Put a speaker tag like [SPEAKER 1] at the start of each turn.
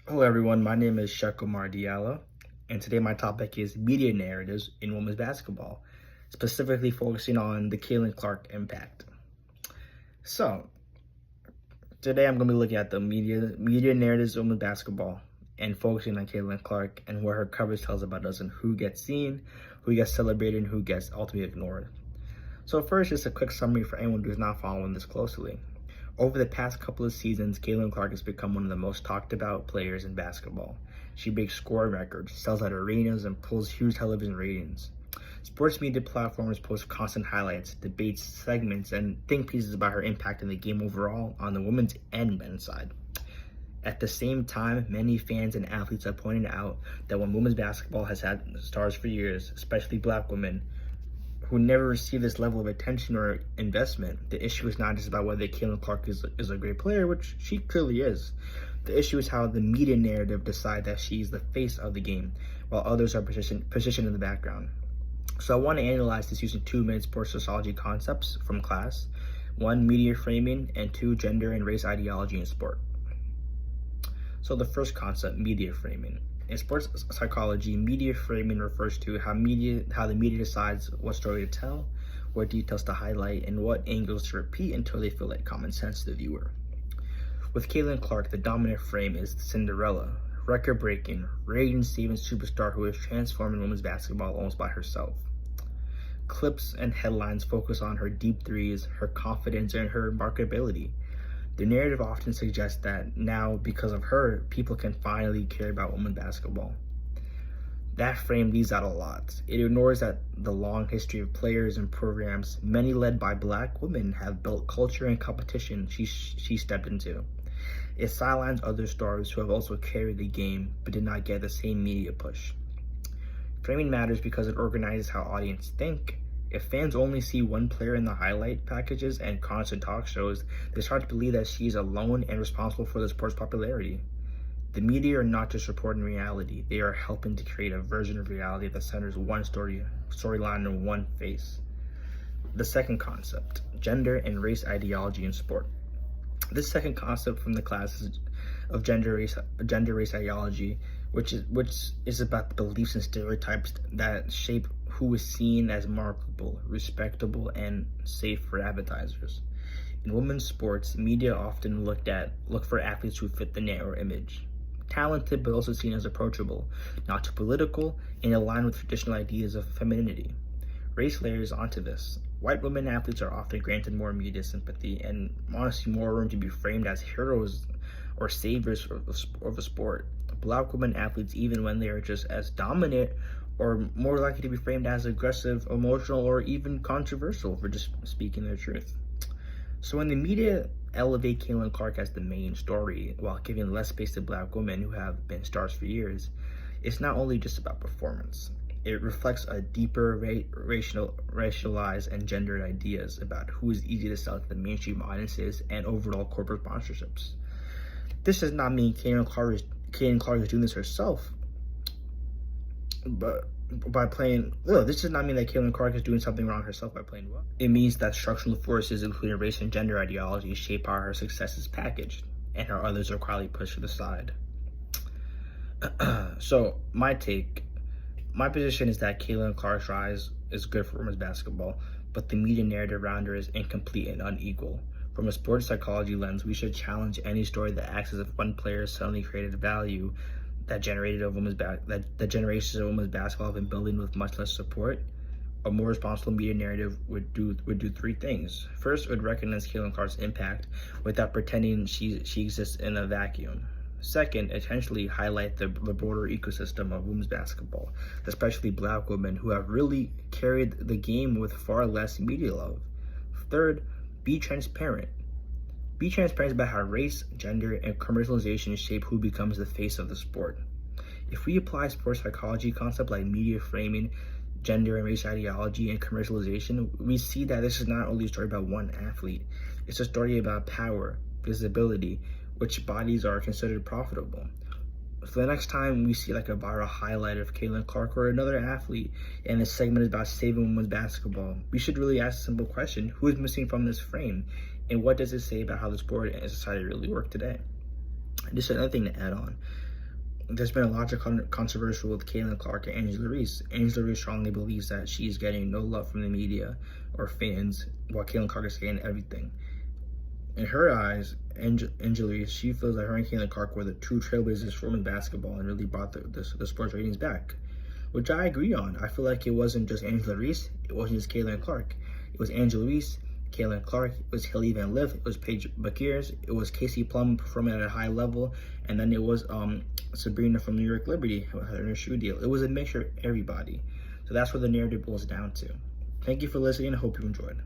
[SPEAKER 1] Hello everyone, my name is Shekomar Diallo, and today my topic is media narratives in women's basketball, specifically focusing on the Caitlin Clark impact. So, today I'm going to be looking at the media narratives of women's basketball and focusing on Caitlin Clark and what her coverage tells about us and who gets seen, who gets celebrated, and who gets ultimately ignored. So first, just a quick summary for anyone who's not following this closely. Over the past couple of seasons, Caitlin Clark has become one of the most talked about players in basketball. She breaks scoring records, sells out arenas, and pulls huge television ratings. Sports media platforms post constant highlights, debates, segments, and think pieces about her impact in the game overall on the women's and men's side. At the same time, many fans and athletes have pointed out that when women's basketball has had stars for years, especially black women, who never receive this level of attention or investment. The issue is not just about whether Caitlin Clark is a great player, which she clearly is. The issue is how the media narrative decide that she's the face of the game, while others are positioned in the background. So I want to analyze this using two main sports sociology concepts from class. One, media framing, and two, gender and race ideology in sport. So the first concept, media framing. In sports psychology, media framing refers to how the media decides what story to tell, what details to highlight, and what angles to repeat until they feel like common sense to the viewer. With Caitlin Clark, the dominant frame is Cinderella, record-breaking, rating-saving superstar who has transformed women's basketball almost by herself. Clips and headlines focus on her deep threes, her confidence, and her marketability. The narrative often suggests that now, because of her, people can finally care about women's basketball. That frame leaves out a lot. It ignores that the long history of players and programs, many led by black women, have built culture and competition she stepped into. It sidelines other stars who have also carried the game but did not get the same media push. Framing matters because it organizes how audiences think. If fans only see one player in the highlight packages and constant talk shows, they start to believe that she's alone and responsible for the sport's popularity. The media are not just reporting reality, they are helping to create a version of reality that centers one storyline and one face. The second concept, gender and race ideology in sport. This second concept from the classes of gender race ideology, which is about the beliefs and stereotypes that shape who is seen as marketable, respectable, and safe for advertisers. In women's sports, media often look for athletes who fit the narrow image. Talented, but also seen as approachable, not too political, and aligned with traditional ideas of femininity. Race layers onto this. White women athletes are often granted more media sympathy and honestly more room to be framed as heroes or saviors of a sport. Black women athletes, even when they are just as dominant, are more likely to be framed as aggressive, emotional, or even controversial for just speaking their truth. So when the media elevate Caitlin Clark as the main story while giving less space to black women who have been stars for years, it's not only just about performance. It reflects a deeper racialized and gendered ideas about who is easy to sell to the mainstream audiences and overall corporate sponsorships. This does not mean Caitlin Clark is doing this herself, but this does not mean that Caitlin Clark is doing something wrong herself by playing well. It means that structural forces, including race and gender ideology, shape how her success is packaged, and how others are quietly pushed to the side. So, my position is that Caitlin Clark's rise is good for women's basketball, but the media narrative around her is incomplete and unequal. From a sports psychology lens, we should challenge any story that acts as if one player suddenly created value that generations of women's basketball have been building with much less support. A more responsible media narrative would do three things. First, it would recognize Caitlin Clark's impact without pretending she exists in a vacuum. Second, intentionally highlight the broader ecosystem of women's basketball, especially black women who have really carried the game with far less media love. Third, be transparent. Be transparent about how race, gender, and commercialization shape who becomes the face of the sport. If we apply sports psychology concepts like media framing, gender and race ideology, and commercialization, we see that this is not only a story about one athlete, it's a story about power, visibility, which bodies are considered profitable. So the next time we see like a viral highlight of Caitlin Clark or another athlete, and this segment is about saving women's basketball, we should really ask a simple question: who is missing from this frame? And what does it say about how the sport and society really work today? Just another thing to add on. there's been a lot of controversial with Caitlin Clark and Angela Reese. Angela Reese strongly believes that she's getting no love from the media or fans, while Caitlin Clark is getting everything. In her eyes, Angela Reese, she feels that her and Caitlin Clark were the true trailblazers for women's basketball and really brought the sports ratings back, which I agree on. I feel like it wasn't just Angela Reese, it wasn't just Caitlin Clark. It was Angela Reese, Caitlin Clark, it was Hailey Van Lith, it was Paige Bueckers, it was Casey Plum performing at a high level, and then it was Sabrina from New York Liberty who had her shoe deal. It was a mixture of everybody. So that's what the narrative boils down to. Thank you for listening. I hope you enjoyed.